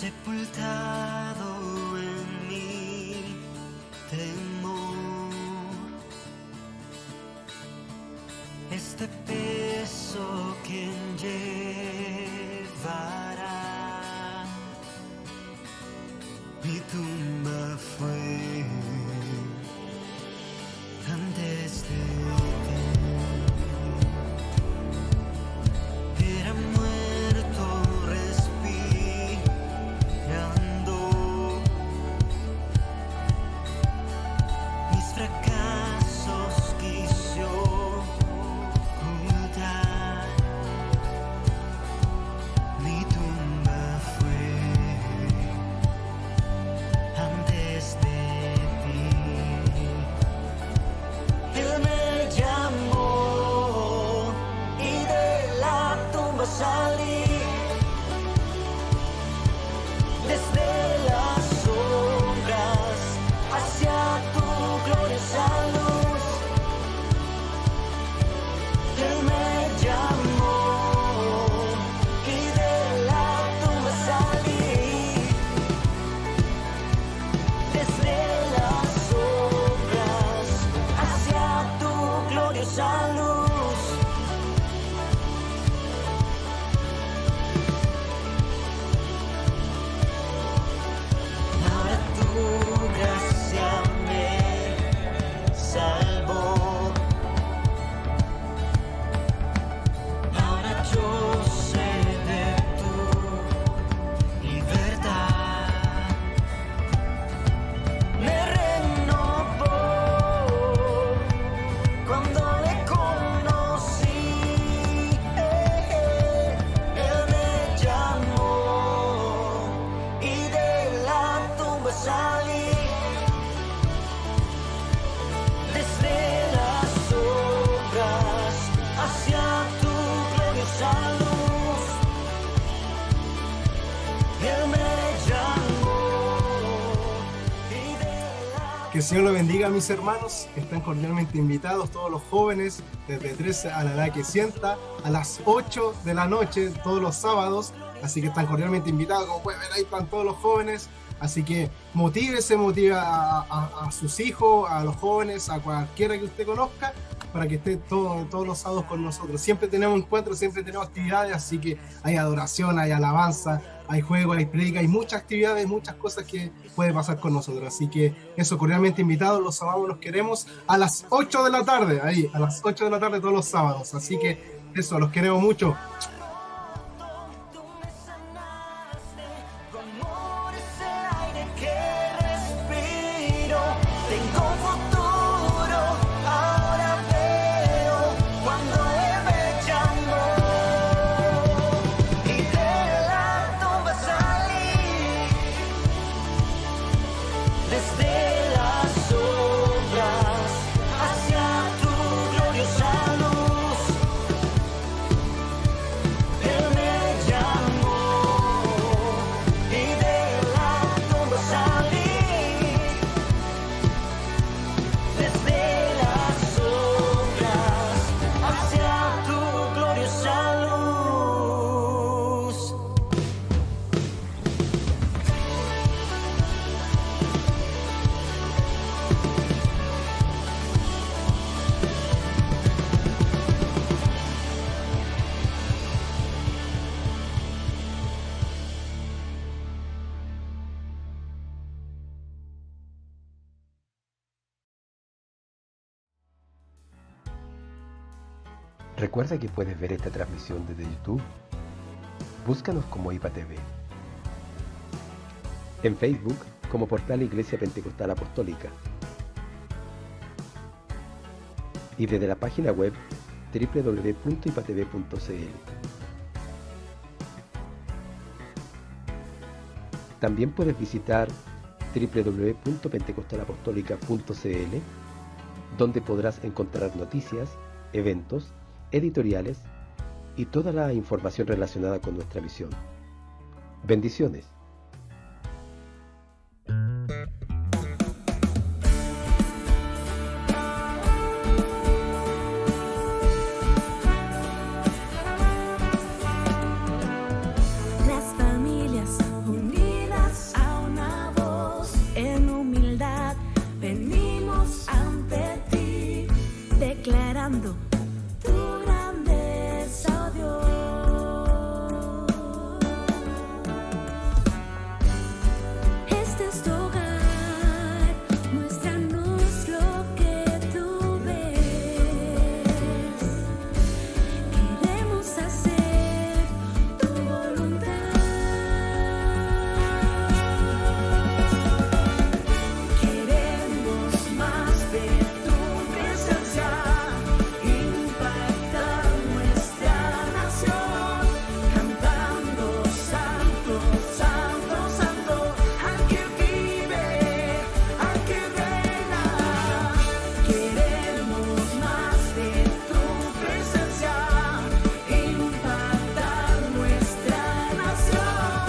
sepultado en mi temor, este peso quien llevará. Mi tumba fue antes de ti. Era muerto respirando. Mis fracasos quiso ocultar. Mi tumba fue antes de ti. Él me llamó y de la tumba salí. Desde las sombras hacia tu gloriosa luz. Él me llamó y de la tumba salí. Desde las sombras hacia tu gloriosa luz. Ahora tu gracia me salvó. Ahora yo sé de tu libertad. Me renovó cuando le conocí. Él me llamó y de la tumba salí. Desde las sombras hacia tu gloriosa luz. Él me llamó y de la... Que el Señor lo bendiga, mis hermanos. Están cordialmente invitados todos los jóvenes desde 13 a la edad que sienta, a las 8 de la noche todos los sábados. Así que están cordialmente invitados. Como pueden ver, ahí están todos los jóvenes. Así que motive a sus hijos, a los jóvenes, a cualquiera que usted conozca, para que esté todos los sábados con nosotros. Siempre tenemos encuentros, siempre tenemos actividades, así que hay adoración, hay alabanza, hay juego, hay predica, hay muchas actividades, muchas cosas que puede pasar con nosotros. Así que eso, cordialmente invitados, los sábados los queremos a las 8 de la tarde, ahí, a las 8 de la tarde todos los sábados. Así que eso, los queremos mucho. Tú me sanaste, tu amor es el aire que respiro. Tengo un futuro, ahora veo cuando Él me llamó. Y de la tumba salí. Desde las sombras hacia tu gloriosa luz. Él me llamó y de la tumba salí. Desde las sombras hacia tu gloriosa luz. Recuerda que puedes ver esta transmisión desde YouTube. Búscanos como IPA TV. En Facebook como Portal Iglesia Pentecostal Apostólica. Y desde la página web www.ipatv.cl. También puedes visitar www.pentecostalapostólica.cl, donde podrás encontrar noticias, eventos, editoriales y toda la información relacionada con nuestra misión. Bendiciones. Las familias unidas. en humildad venimos ante ti, declarando tu grandeza, oh Dios. Este es tu hogar, muéstranos lo que tú ves. Queremos hacer tu voluntad. Queremos más de tu presencia, impactar nuestra nación, cantando santo, santo, santo, al que vive, al que reina. Queremos más de tu presencia, impactar nuestra nación,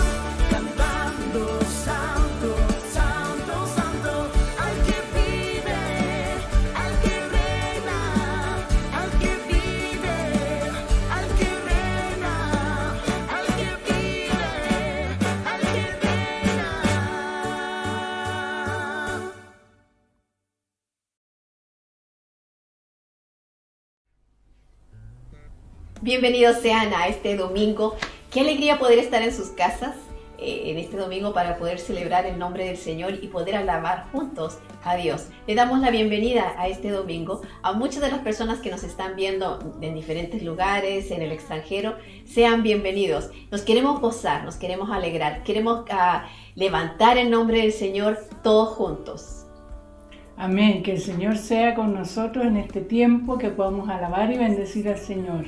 cantando santo, santo, santo, al que vive, al que reina, al que vive, al que reina, al que vive, al que reina. Bienvenidos sean a este domingo. Qué alegría poder estar en sus casas en este domingo para poder celebrar el nombre del Señor y poder alabar juntos a Dios. Le damos la bienvenida a este domingo a muchas de las personas que nos están viendo en diferentes lugares, en el extranjero. Sean bienvenidos. Nos queremos gozar, nos queremos alegrar, queremos levantar el nombre del Señor todos juntos. Amén, que el Señor sea con nosotros en este tiempo, que podamos alabar y bendecir al Señor.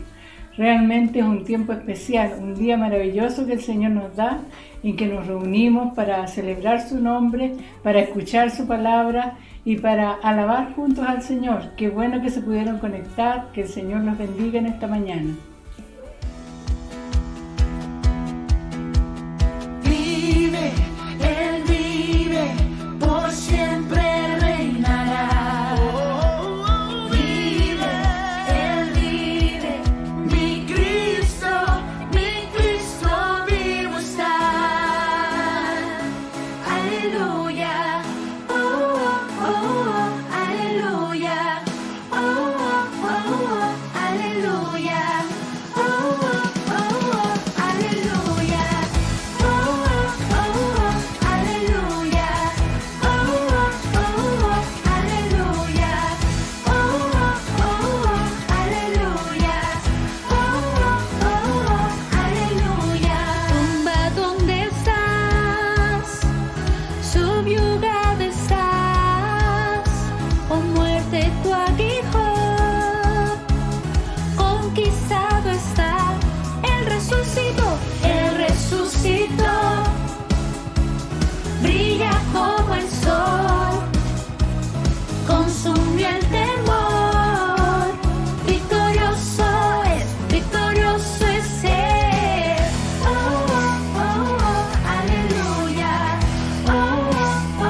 Realmente es un tiempo especial, un día maravilloso que el Señor nos da, en que nos reunimos para celebrar su nombre, para escuchar su palabra y para alabar juntos al Señor. Qué bueno que se pudieron conectar, que el Señor los bendiga en esta mañana. Vive, Él vive, por siempre reinará. Vive, Él vive, mi Cristo vivo está. Aleluya, oh, oh, oh, aleluya, oh, oh, oh, aleluya, oh, oh, oh, aleluya. Tumba, ¿dónde estás? Subyugado estás, oh muerte, tu aguijón. Conquistado está, Él resucitó, Él resucitó. Brilla como el sol, consumió el temor. Victorioso es Él. Oh, oh, oh, aleluya. Oh, oh,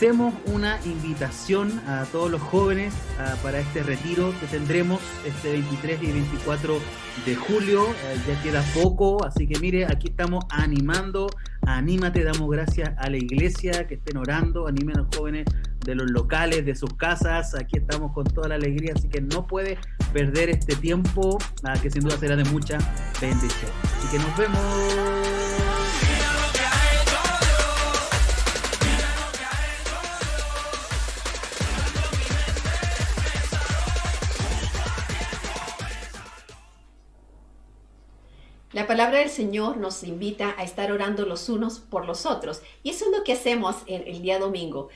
hacemos una invitación a todos los jóvenes para este retiro que tendremos este 23 y 24 de julio. Ya queda poco, así que mire, aquí estamos animando. Anímate, damos gracias a la iglesia, que estén orando, animen a los jóvenes de los locales, de sus casas. Aquí estamos con toda la alegría, así que no puedes perder este tiempo, que sin duda será de mucha bendición. Así que nos vemos. La palabra del Señor nos invita a estar orando los unos por los otros. Y eso es lo que hacemos el día domingo.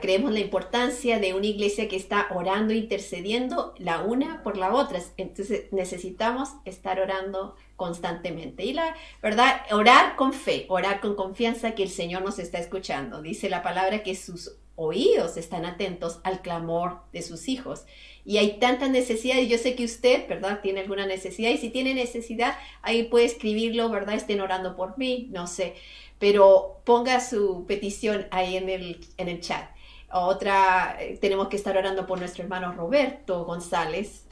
Creemos la importancia de una iglesia que está orando, intercediendo la una por la otra. Entonces necesitamos estar orando constantemente. Y la verdad, orar con fe, orar con confianza que el Señor nos está escuchando. Dice la palabra que sus oídos están atentos al clamor de sus hijos. Y hay tantas necesidades, yo sé que usted, ¿verdad?, tiene alguna necesidad, y si tiene necesidad, ahí puede escribirlo, ¿verdad?, estén orando por mí, no sé, pero ponga su petición ahí en el chat. Otra, tenemos que estar orando por nuestro hermano Roberto González.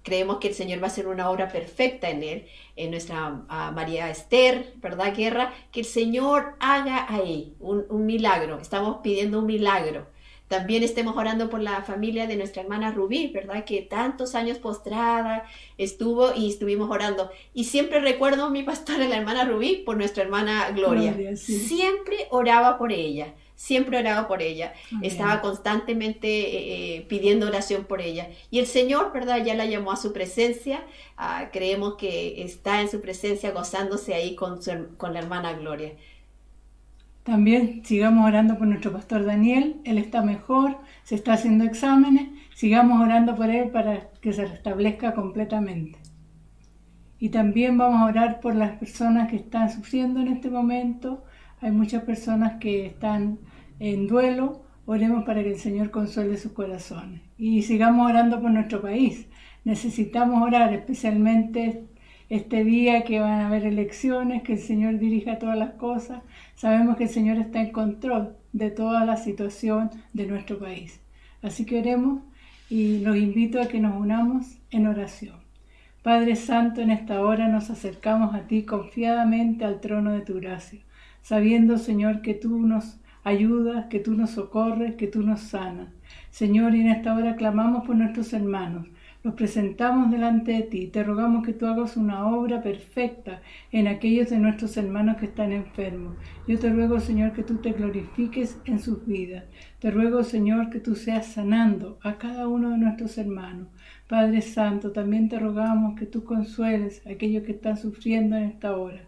Creemos que el Señor va a hacer una obra perfecta en él, en nuestra María Esther, ¿verdad, Guerra? Que el Señor haga ahí un milagro. Estamos pidiendo un milagro. También estemos orando por la familia de nuestra hermana Rubí, ¿verdad? Que tantos años postrada estuvimos orando. Y siempre recuerdo a mi pastora, la hermana Rubí, por nuestra hermana Gloria. Sí. Siempre oraba por ella. Siempre oraba por ella. Amén. Estaba constantemente pidiendo oración por ella. Y el Señor, ¿verdad?, ya la llamó a su presencia. Creemos que está en su presencia gozándose ahí con la hermana Gloria. También sigamos orando por nuestro pastor Daniel. Él está mejor, se está haciendo exámenes. Sigamos orando por él para que se restablezca completamente. Y también vamos a orar por las personas que están sufriendo en este momento. Hay muchas personas que están en duelo. Oremos para que el Señor consuele sus corazones. Y sigamos orando por nuestro país. Necesitamos orar, especialmente este día que van a haber elecciones, que el Señor dirija todas las cosas. Sabemos que el Señor está en control de toda la situación de nuestro país. Así que oremos y los invito a que nos unamos en oración. Padre Santo, en esta hora nos acercamos a ti confiadamente al trono de tu gracia, sabiendo, Señor, que tú nos ayudas, que tú nos socorres, que tú nos sanas. Señor, y en esta hora clamamos por nuestros hermanos. Los presentamos delante de ti. Te rogamos que tú hagas una obra perfecta en aquellos de nuestros hermanos que están enfermos. Yo te ruego, Señor, que tú te glorifiques en sus vidas. Te ruego, Señor, que tú seas sanando a cada uno de nuestros hermanos. Padre Santo, también te rogamos que tú consueles a aquellos que están sufriendo en esta hora.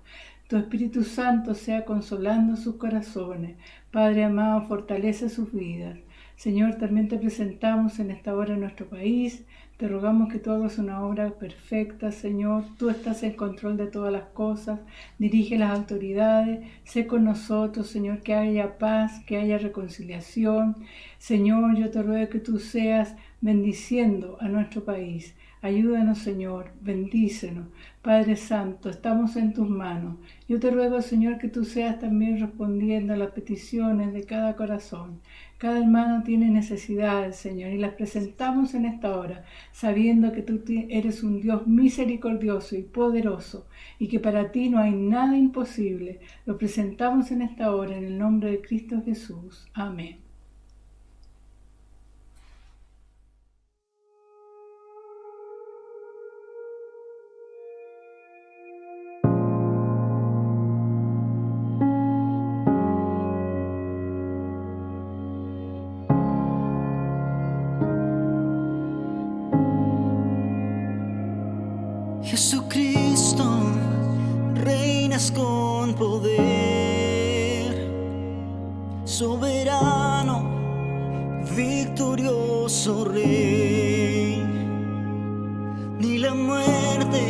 Tu Espíritu Santo sea consolando sus corazones. Padre amado, fortalece sus vidas. Señor, también te presentamos en esta hora en nuestro país. Te rogamos que tú hagas una obra perfecta, Señor. Tú estás en control de todas las cosas. Dirige las autoridades. Sé con nosotros, Señor, que haya paz, que haya reconciliación. Señor, yo te ruego que tú seas bendiciendo a nuestro país. Ayúdanos, Señor, bendícenos. Padre Santo, estamos en tus manos. Yo te ruego, Señor, que tú seas también respondiendo a las peticiones de cada corazón. Cada hermano tiene necesidades, Señor, y las presentamos en esta hora, sabiendo que tú eres un Dios misericordioso y poderoso, y que para ti no hay nada imposible. Lo presentamos en esta hora, en el nombre de Cristo Jesús. Amén. Jesucristo, reinas con poder, soberano, victorioso Rey. Ni la muerte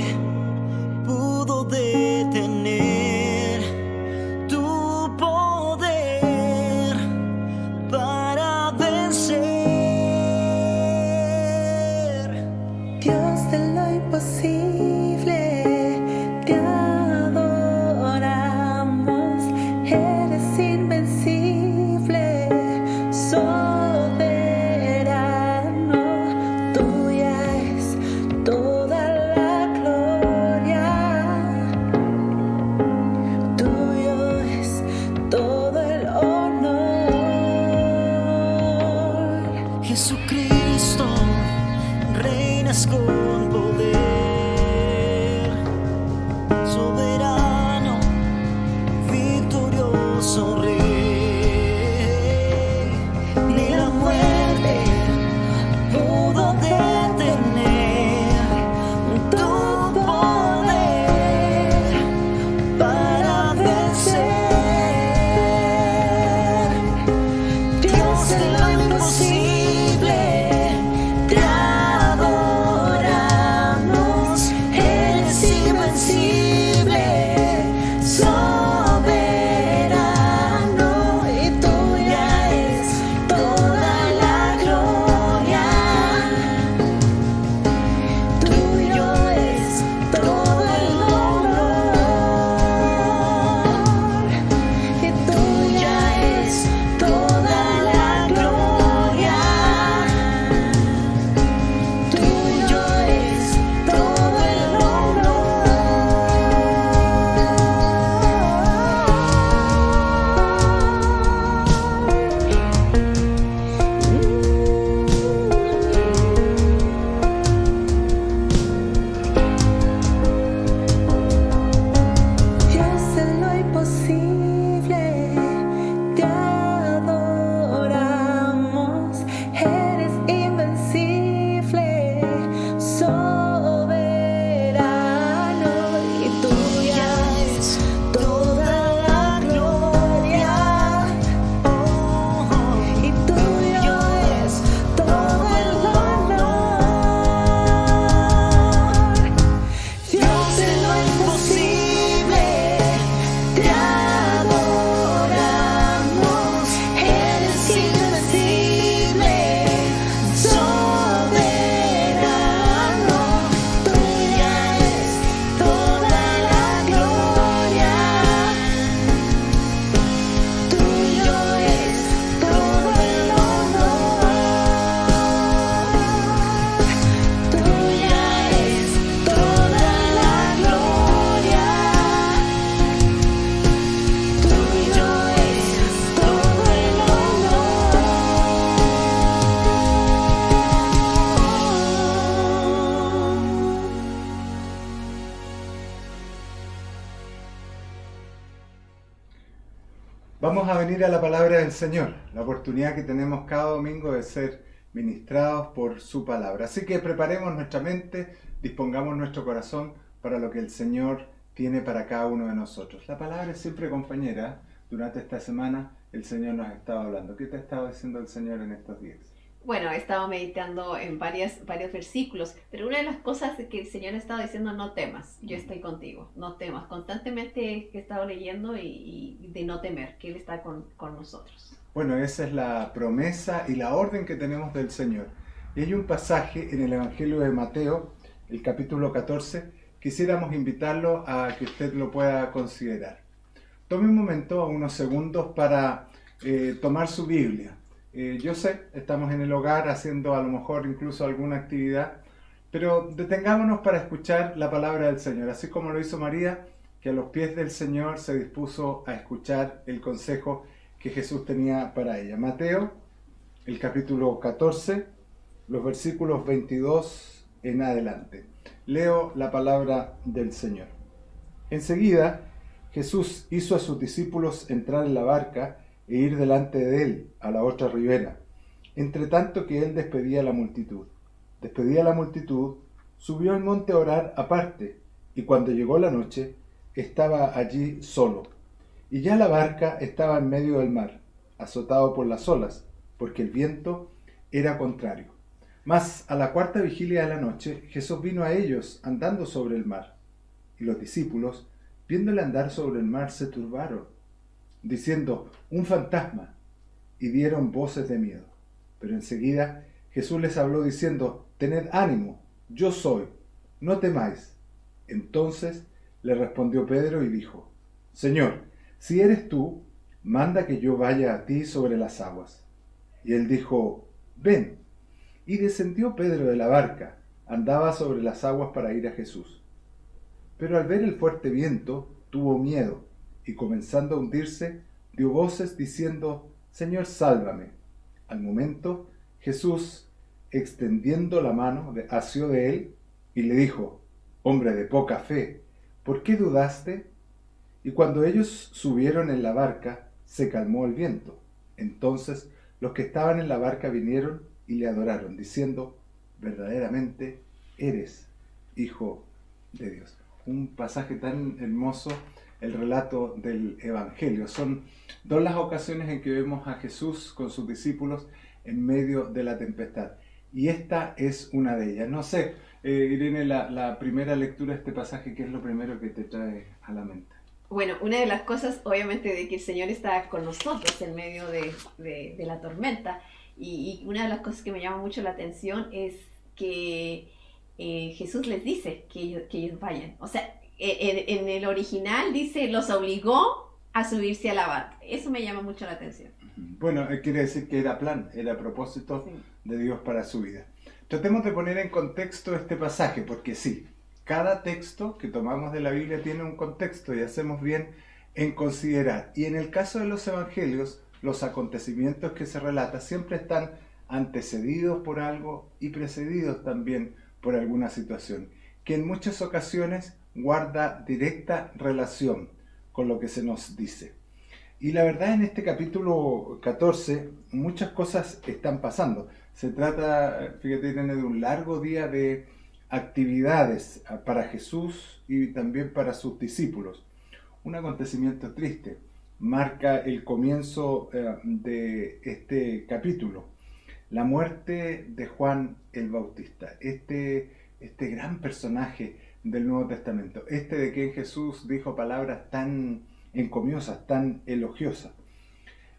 pudo detener tu poder para vencer. Dios de lo imposible, te adoramos, eres invencible, Jesucristo, reinas con poder, soberano, victorioso Rey. Ni la muerte pudo detener tu poder para vencer. Dios de lo imposible, te adoramos. Eres invencible, soberano, y tuya es toda la gloria. Tuyo es todo el honor, y tuya es toda la gloria. Tuyo es todo el Dios de lo imposible, te adoramos. Eres invencible, soberano, y tuya es toda la gloria. Y tuyo es todo el honor. Dios de lo imposible, te adoramos. Eres invencible, soberano, tuya es toda la gloria. Tuyo es todo el honor. Tuya es toda la gloria. Tuyo es todo el honor. Vamos a venir a la palabra del Señor, la oportunidad que tenemos cada domingo de ser ministrados por su palabra. Así que preparemos nuestra mente, dispongamos nuestro corazón para lo que el Señor tiene para cada uno de nosotros. La palabra es siempre compañera. Durante esta semana el Señor nos ha estado hablando. ¿Qué te ha estado diciendo el Señor en estos días? Bueno, he estado meditando en varios versículos, pero una de las cosas que el Señor ha estado diciendo: no temas, yo estoy contigo, no temas. Constantemente he estado leyendo y de no temer, que Él está con nosotros. Bueno, esa es la promesa y la orden que tenemos del Señor. Y hay un pasaje en el Evangelio de Mateo, el capítulo 14, quisiéramos invitarlo a que usted lo pueda considerar. Tome un momento, unos segundos, para tomar su Biblia. Yo sé, estamos en el hogar haciendo a lo mejor incluso alguna actividad, pero detengámonos para escuchar la palabra del Señor, así como lo hizo María, que a los pies del Señor se dispuso a escuchar el consejo que Jesús tenía para ella. Mateo, el capítulo 14, los versículos 22 en adelante. Leo la palabra del Señor. Enseguida, Jesús hizo a sus discípulos entrar en la barca e ir delante de él a la otra ribera, entre tanto que él despedía a la multitud. Despedía a la multitud, subió al monte a orar aparte, y cuando llegó la noche, estaba allí solo. Y ya la barca estaba en medio del mar, azotado por las olas, porque el viento era contrario. Mas a la cuarta vigilia de la noche, Jesús vino a ellos andando sobre el mar. Y los discípulos, viéndole andar sobre el mar, se turbaron, diciendo: un fantasma, y dieron voces de miedo. Pero enseguida Jesús les habló diciendo: tened ánimo, yo soy, no temáis. Entonces le respondió Pedro y dijo: Señor, si eres tú, manda que yo vaya a ti sobre las aguas. Y él dijo: ven. Y descendió Pedro de la barca, andaba sobre las aguas para ir a Jesús. Pero al ver el fuerte viento, tuvo miedo, y comenzando a hundirse, dio voces diciendo: Señor, sálvame. Al momento, Jesús, extendiendo la mano, asió de él y le dijo: hombre de poca fe, ¿por qué dudaste? Y cuando ellos subieron en la barca, se calmó el viento. Entonces los que estaban en la barca vinieron y le adoraron, diciendo: verdaderamente eres Hijo de Dios. Un pasaje tan hermoso, el relato del Evangelio. Son dos las ocasiones en que vemos a Jesús con sus discípulos en medio de la tempestad. Y esta es una de ellas. No sé, Irene, la primera lectura de este pasaje, ¿qué es lo primero que te trae a la mente? Bueno, una de las cosas, obviamente, de que el Señor está con nosotros en medio de la tormenta. Y una de las cosas que me llama mucho la atención es que Jesús les dice que ellos vayan. O sea, en el original dice, los obligó a subirse a la barca. Eso me llama mucho la atención. Bueno, quiere decir que era plan, era propósito de Dios para su vida. Tratemos de poner en contexto este pasaje, porque sí, cada texto que tomamos de la Biblia tiene un contexto y hacemos bien en considerar. Y en el caso de los evangelios, los acontecimientos que se relatan siempre están antecedidos por algo y precedidos también por alguna situación, que en muchas ocasiones guarda directa relación con lo que se nos dice. Y la verdad, en este capítulo 14 muchas cosas están pasando. Se trata, fíjate, Irene, de un largo día de actividades para Jesús y también para sus discípulos. Un acontecimiento triste marca el comienzo de este capítulo. La muerte de Juan el Bautista, este gran personaje del Nuevo Testamento, de quien Jesús dijo palabras tan encomiosas, tan elogiosas.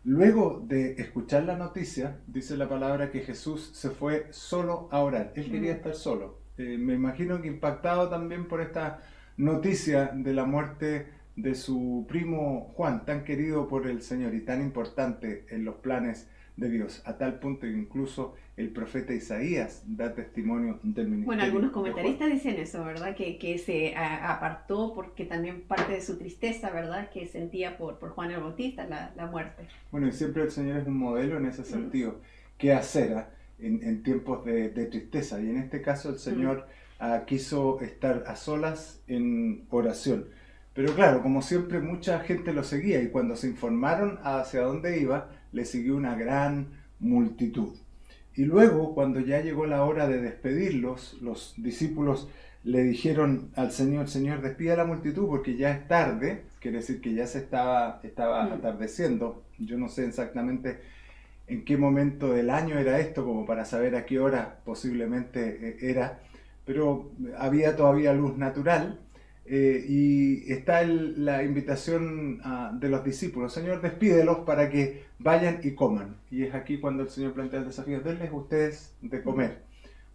Luego de escuchar la noticia, dice la palabra que Jesús se fue solo a orar. Él quería estar solo. Me imagino que impactado también por esta noticia de la muerte de su primo Juan, tan querido por el Señor y tan importante en los planes de Dios, a tal punto que incluso el profeta Isaías da testimonio del ministerio. Bueno, algunos comentaristas dicen eso, ¿verdad? Que se apartó porque también parte de su tristeza, ¿verdad? Que sentía por Juan el Bautista, la muerte. Bueno, y siempre el Señor es un modelo en ese sentido. ¿Qué hacer en tiempos de tristeza? Y en este caso el Señor quiso estar a solas en oración. Pero claro, como siempre, mucha gente lo seguía y cuando se informaron hacia dónde iba, le siguió una gran multitud. Y luego, cuando ya llegó la hora de despedirlos, los discípulos le dijeron al Señor: Señor, despida a la multitud porque ya es tarde, quiere decir que ya se estaba atardeciendo. Yo no sé exactamente en qué momento del año era esto, como para saber a qué hora posiblemente era, pero había todavía luz natural. Y está la invitación de los discípulos: Señor, despídelos para que vayan y coman. Y es aquí cuando el Señor plantea el desafío: denles ustedes de comer.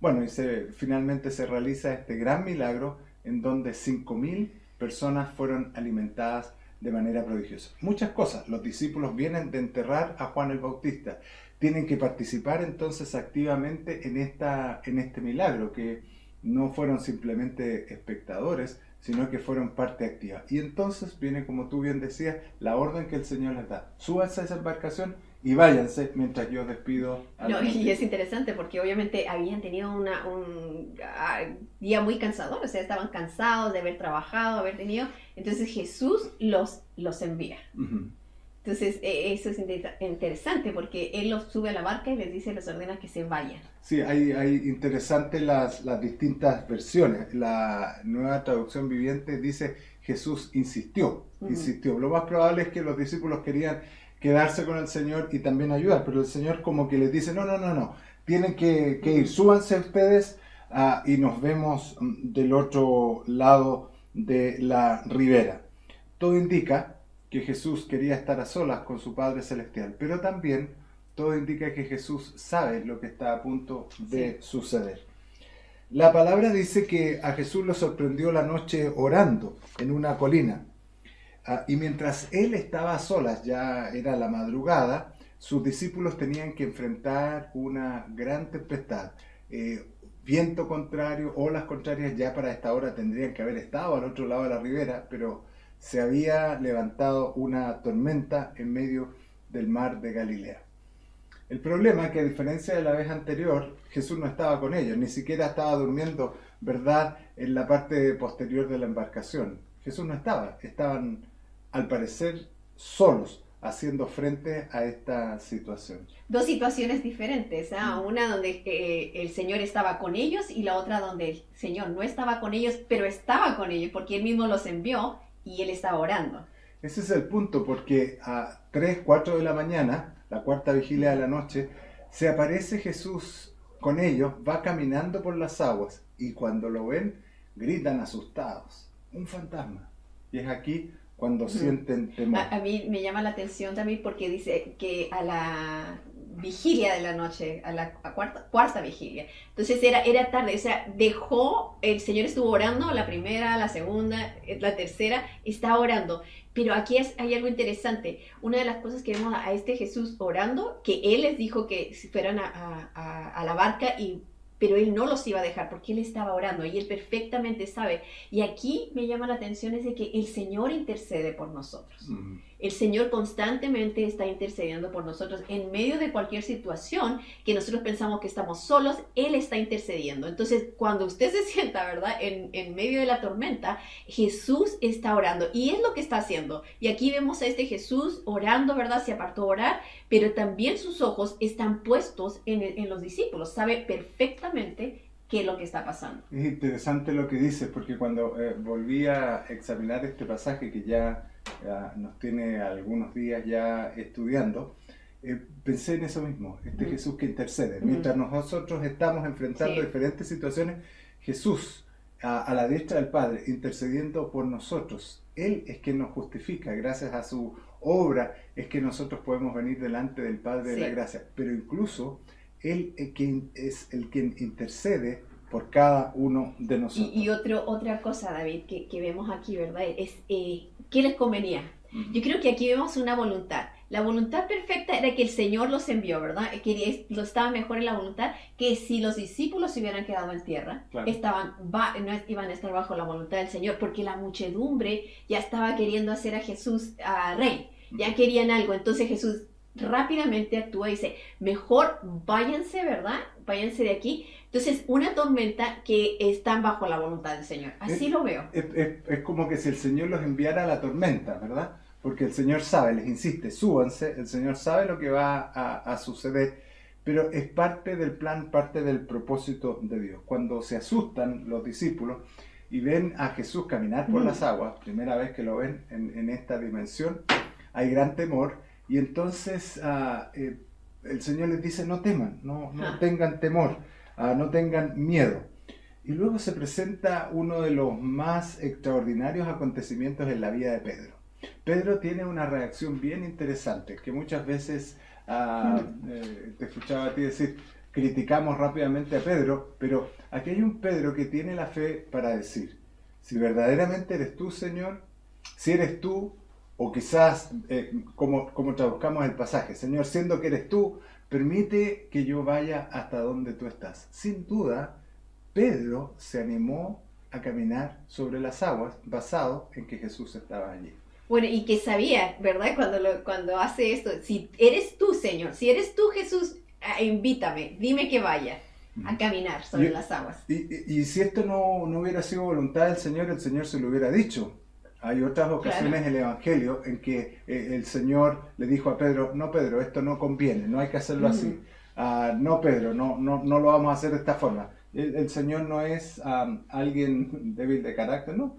Bueno, y finalmente se realiza este gran milagro en donde 5.000 personas fueron alimentadas de manera prodigiosa. Muchas cosas. Los discípulos vienen de enterrar a Juan el Bautista. Tienen que participar entonces activamente en este milagro, que no fueron simplemente espectadores, sino que fueron parte activa. Y entonces viene, como tú bien decías, la orden que el Señor les da: súbanse a esa embarcación y váyanse mientras yo despido a la gente. Y es interesante porque obviamente habían tenido un día muy cansador, o sea, estaban cansados de haber trabajado, haber tenido, entonces Jesús los envía. Entonces eso es interesante porque Él los sube a la barca y les ordena que se vayan. Sí, hay interesantes las distintas versiones. La Nueva Traducción Viviente dice: Jesús insistió. Lo más probable es que los discípulos querían quedarse con el Señor y también ayudar, pero el Señor como que les dice: no, tienen que ir, súbanse ustedes y nos vemos del otro lado de la ribera. Todo indica que Jesús quería estar a solas con su Padre Celestial, pero también todo indica que Jesús sabe lo que está a punto de suceder. La palabra dice que a Jesús lo sorprendió la noche orando en una colina. Y mientras él estaba a solas, ya era la madrugada, sus discípulos tenían que enfrentar una gran tempestad. Viento contrario, olas contrarias, ya para esta hora tendrían que haber estado al otro lado de la ribera, pero se había levantado una tormenta en medio del mar de Galilea. El problema es que a diferencia de la vez anterior, Jesús no estaba con ellos, ni siquiera estaba durmiendo, ¿verdad?, en la parte posterior de la embarcación. Jesús no estaba, estaban al parecer solos, haciendo frente a esta situación. Dos situaciones diferentes, una donde el Señor estaba con ellos y la otra donde el Señor no estaba con ellos, pero estaba con ellos porque Él mismo los envió y Él estaba orando. Ese es el punto, porque a 3, 4 de la mañana, la cuarta vigilia de la noche, se aparece Jesús con ellos, va caminando por las aguas y cuando lo ven, gritan asustados, un fantasma. Y es aquí cuando sienten temor. A mí me llama la atención también porque dice que a la vigilia de la noche, a la cuarta vigilia, entonces era tarde, o sea, el Señor estuvo orando, la primera, la segunda, la tercera, estaba orando, pero aquí hay algo interesante, una de las cosas que vemos a este Jesús orando, que Él les dijo que fueran a la barca pero Él no los iba a dejar porque Él estaba orando y Él perfectamente sabe. Y aquí me llama la atención es de que el Señor intercede por nosotros. El Señor constantemente está intercediendo por nosotros en medio de cualquier situación que nosotros pensamos que estamos solos, Él está intercediendo. Entonces, cuando usted se sienta, ¿verdad?, en medio de la tormenta, Jesús está orando y es lo que está haciendo. Y aquí vemos a este Jesús orando, ¿verdad?, se apartó a orar, pero también sus ojos están puestos en los discípulos, sabe perfectamente qué es lo que está pasando. Es interesante lo que dices, porque cuando volví a examinar este pasaje que ya nos tiene algunos días ya estudiando, pensé en eso mismo, Jesús que intercede. Mientras nosotros estamos enfrentando diferentes situaciones, Jesús a la diestra del Padre intercediendo por nosotros. Él es quien nos justifica, gracias a su obra es que nosotros podemos venir delante del Padre de la gracia, pero incluso Él es el quien intercede por cada uno de nosotros. Y otra cosa, David, que vemos aquí, ¿verdad? Es ¿qué les convenía? Yo creo que aquí vemos una voluntad. La voluntad perfecta era que el Señor los envió, ¿verdad? Que lo estaba mejor en la voluntad que si los discípulos se hubieran quedado en tierra, no iban a estar bajo la voluntad del Señor, porque la muchedumbre ya estaba queriendo hacer a Jesús rey, ya querían algo. Entonces Jesús rápidamente actúa y dice, mejor váyanse, ¿verdad? Váyanse de aquí. Entonces, una tormenta que están bajo la voluntad del Señor. Así lo veo. Es como que si el Señor los enviara a la tormenta, ¿verdad? Porque el Señor sabe, les insiste, súbanse, el Señor sabe lo que va a suceder, pero es parte del plan, parte del propósito de Dios. Cuando se asustan los discípulos y ven a Jesús caminar por las aguas, primera vez que lo ven en esta dimensión, hay gran temor, y entonces el Señor les dice, no teman, no tengan temor, no tengan miedo. Y luego se presenta uno de los más extraordinarios acontecimientos en la vida de Pedro. Pedro tiene una reacción bien interesante, que muchas veces, te escuchaba a ti decir, criticamos rápidamente a Pedro, pero aquí hay un Pedro que tiene la fe para decir, si verdaderamente eres tú, Señor, si eres tú, o quizás, como traduzcamos el pasaje, Señor, siendo que eres tú, permite que yo vaya hasta donde tú estás. Sin duda, Pedro se animó a caminar sobre las aguas basado en que Jesús estaba allí. Bueno, y que sabía, ¿verdad? Cuando hace esto, si eres tú, Señor, si eres tú, Jesús, invítame, dime que vaya a caminar sobre las aguas. Y si esto no hubiera sido voluntad del Señor, el Señor se lo hubiera dicho. Hay otras ocasiones en el Evangelio en que el Señor le dijo a Pedro, no, Pedro, esto no conviene, no hay que hacerlo así. No, Pedro, no lo vamos a hacer de esta forma. El Señor no es alguien débil de carácter, ¿no?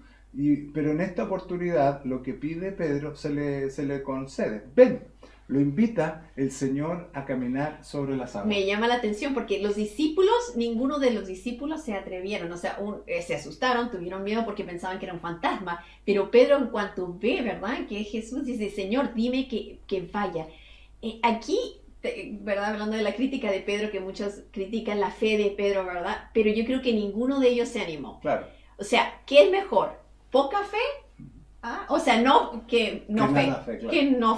Pero en esta oportunidad lo que pide Pedro se le concede. Ven, lo invita el Señor a caminar sobre las aguas. Me llama la atención porque los discípulos, ninguno de los discípulos se atrevieron, o sea, se asustaron, tuvieron miedo porque pensaban que era un fantasma, pero Pedro en cuanto ve, ¿verdad?, que Jesús dice, Señor, dime que vaya. Aquí, ¿verdad?, hablando de la crítica de Pedro, que muchos critican la fe de Pedro, ¿verdad?, pero yo creo que ninguno de ellos se animó. Claro. O sea, ¿qué es mejor? ¿Poca fe? O sea, que no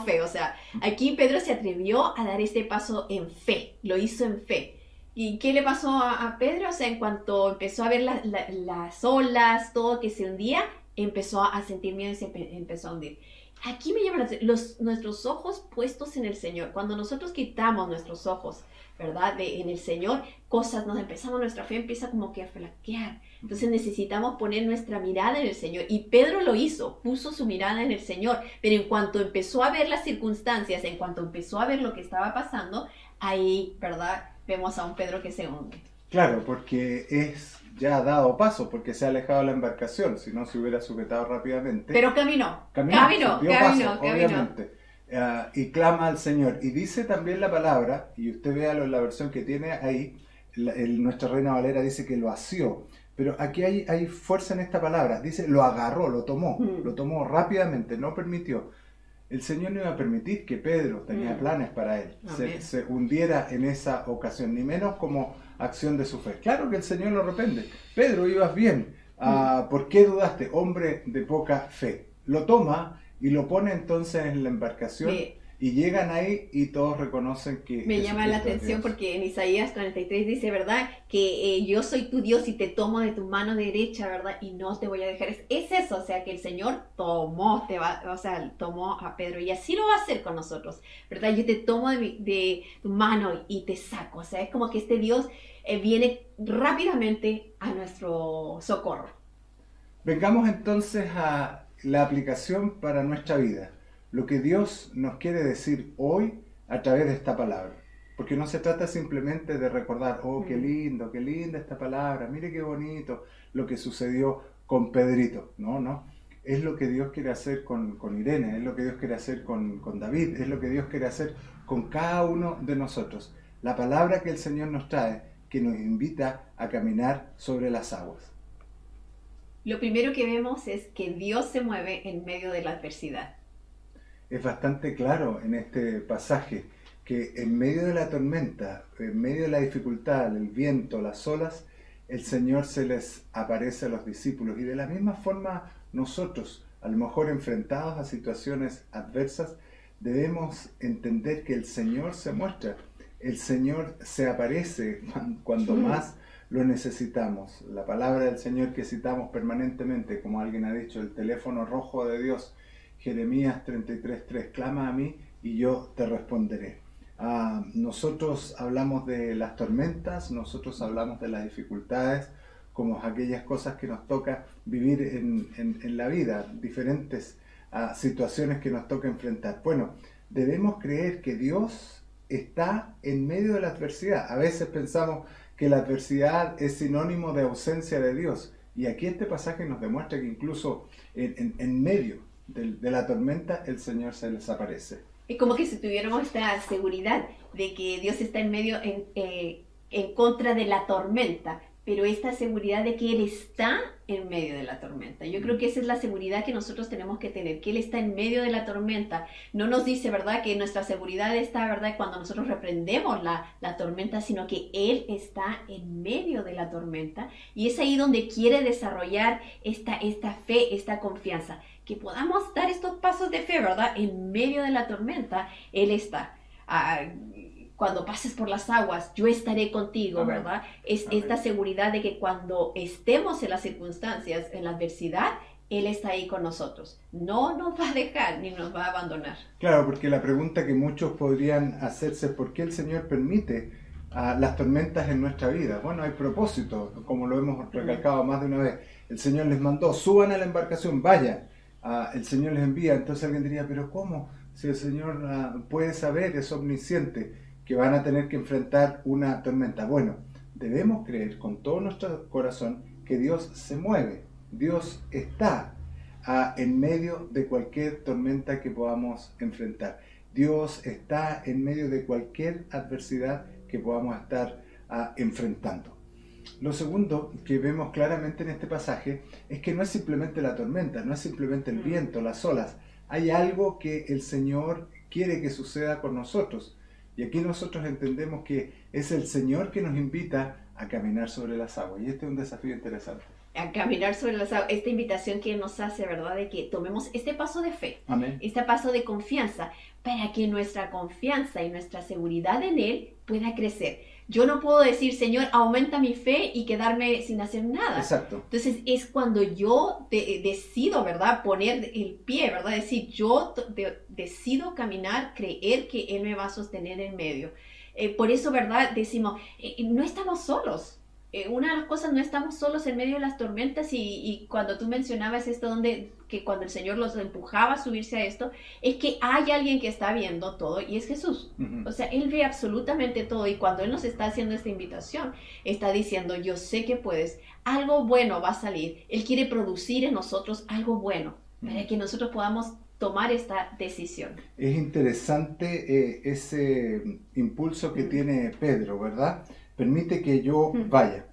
fe. O sea, aquí Pedro se atrevió a dar este paso en fe, lo hizo en fe. ¿Y qué le pasó a Pedro? O sea, en cuanto empezó a ver las olas, todo que se hundía, empezó a sentir miedo y se empezó a hundir. Aquí me llama la atención, nuestros ojos puestos en el Señor. Cuando nosotros quitamos nuestros ojos, ¿verdad? En el Señor, nuestra fe empieza como que a flaquear. Entonces necesitamos poner nuestra mirada en el Señor. Y Pedro lo hizo, puso su mirada en el Señor. Pero en cuanto empezó a ver las circunstancias, en cuanto empezó a ver lo que estaba pasando, ahí, ¿verdad? Vemos a un Pedro que se hunde. Claro, porque ya ha dado paso, porque se ha alejado de la embarcación, si no se hubiera sujetado rápidamente. Pero caminó. Obviamente. Y clama al Señor. Y dice también la palabra, y usted véalo en la versión que tiene ahí, nuestra Reina Valera dice que lo asió. Pero aquí hay fuerza en esta palabra. Dice, lo agarró, lo tomó rápidamente, no permitió. El Señor no iba a permitir que Pedro tenía planes para él, se hundiera en esa ocasión, ni menos como acción de su fe. Claro que el Señor lo reprende. Pedro, ibas bien. ¿Por qué dudaste? Hombre de poca fe. Lo toma y lo pone entonces en la embarcación y llegan ahí y todos reconocen que me llama la atención porque en Isaías 43 dice, ¿verdad? Que yo soy tu Dios y te tomo de tu mano derecha, ¿verdad? Y no te voy a dejar. Es eso, o sea, que el Señor tomó a Pedro y así lo va a hacer con nosotros, ¿verdad? Yo te tomo de tu mano y te saco. O sea, es como que este Dios viene rápidamente a nuestro socorro. Vengamos entonces a la aplicación para nuestra vida. Lo que Dios nos quiere decir hoy a través de esta palabra. Porque no se trata simplemente de recordar, oh, qué linda esta palabra, mire qué bonito lo que sucedió con Pedrito. No. Es lo que Dios quiere hacer con Irene, es lo que Dios quiere hacer con David, es lo que Dios quiere hacer con cada uno de nosotros. La palabra que el Señor nos trae, que nos invita a caminar sobre las aguas. Lo primero que vemos es que Dios se mueve en medio de la adversidad. Es bastante claro en este pasaje que en medio de la tormenta, en medio de la dificultad, el viento, las olas, el Señor se les aparece a los discípulos. Y de la misma forma nosotros, a lo mejor enfrentados a situaciones adversas, debemos entender que el Señor se muestra. El Señor se aparece cuando más lo necesitamos. La palabra del Señor que citamos permanentemente, como alguien ha dicho, el teléfono rojo de Dios, Jeremías 33:3, clama a mí y yo te responderé. Nosotros hablamos de las tormentas, nosotros hablamos de las dificultades, como aquellas cosas que nos toca vivir en la vida, diferentes situaciones que nos toca enfrentar. Bueno, debemos creer que Dios está en medio de la adversidad. A veces pensamos que la adversidad es sinónimo de ausencia de Dios, y aquí este pasaje nos demuestra que incluso en medio de la tormenta el Señor se les aparece. Es como que si tuviéramos esta seguridad de que Dios está en medio, en contra de la tormenta, pero esta seguridad de que Él está en medio de la tormenta. Yo creo que esa es la seguridad que nosotros tenemos que tener, que Él está en medio de la tormenta. No nos dice, ¿verdad?, que nuestra seguridad está, ¿verdad?, cuando nosotros reprendemos la tormenta, sino que Él está en medio de la tormenta. Y es ahí donde quiere desarrollar esta fe, esta confianza. Que podamos dar estos pasos de fe, ¿verdad? En medio de la tormenta, Él está. Cuando pases por las aguas, yo estaré contigo, Amén. ¿Verdad? Es Amén. Esta seguridad de que cuando estemos en las circunstancias, en la adversidad, Él está ahí con nosotros. No nos va a dejar ni nos va a abandonar. Claro, porque la pregunta que muchos podrían hacerse es ¿por qué el Señor permite las tormentas en nuestra vida? Bueno, hay propósito, como lo hemos recalcado más de una vez. El Señor les mandó, suban a la embarcación, vayan. El Señor les envía. Entonces alguien diría, ¿pero cómo? Si el Señor puede saber, es omnisciente, que van a tener que enfrentar una tormenta. Bueno, debemos creer con todo nuestro corazón que Dios se mueve. Dios está en medio de cualquier tormenta que podamos enfrentar. Dios está en medio de cualquier adversidad que podamos estar enfrentando. Lo segundo que vemos claramente en este pasaje es que no es simplemente la tormenta, no es simplemente el viento, las olas. Hay algo que el Señor quiere que suceda con nosotros. Y aquí nosotros entendemos que es el Señor que nos invita a caminar sobre las aguas. Y este es un desafío interesante. A caminar sobre las aguas. Esta invitación que nos hace, ¿verdad? De que tomemos este paso de fe. Amén. Este paso de confianza. Para que nuestra confianza y nuestra seguridad en Él pueda crecer. Yo no puedo decir, Señor, aumenta mi fe y quedarme sin hacer nada. Exacto. Entonces es cuando yo decido, ¿verdad? Poner el pie, ¿verdad? Decir, yo decido caminar, creer que Él me va a sostener en medio. Por eso, ¿verdad? Decimos, no estamos solos. Una de las cosas, no estamos solos en medio de las tormentas y cuando tú mencionabas esto, que cuando el Señor los empujaba a subirse a esto, es que hay alguien que está viendo todo y es Jesús. Ujú. O sea, Él ve absolutamente todo y cuando Él nos está haciendo esta invitación, está diciendo, yo sé que puedes, algo bueno va a salir. Él quiere producir en nosotros algo bueno para que nosotros podamos tomar esta decisión. Es interesante ese impulso que tiene Pedro, ¿verdad? Permite que yo vaya.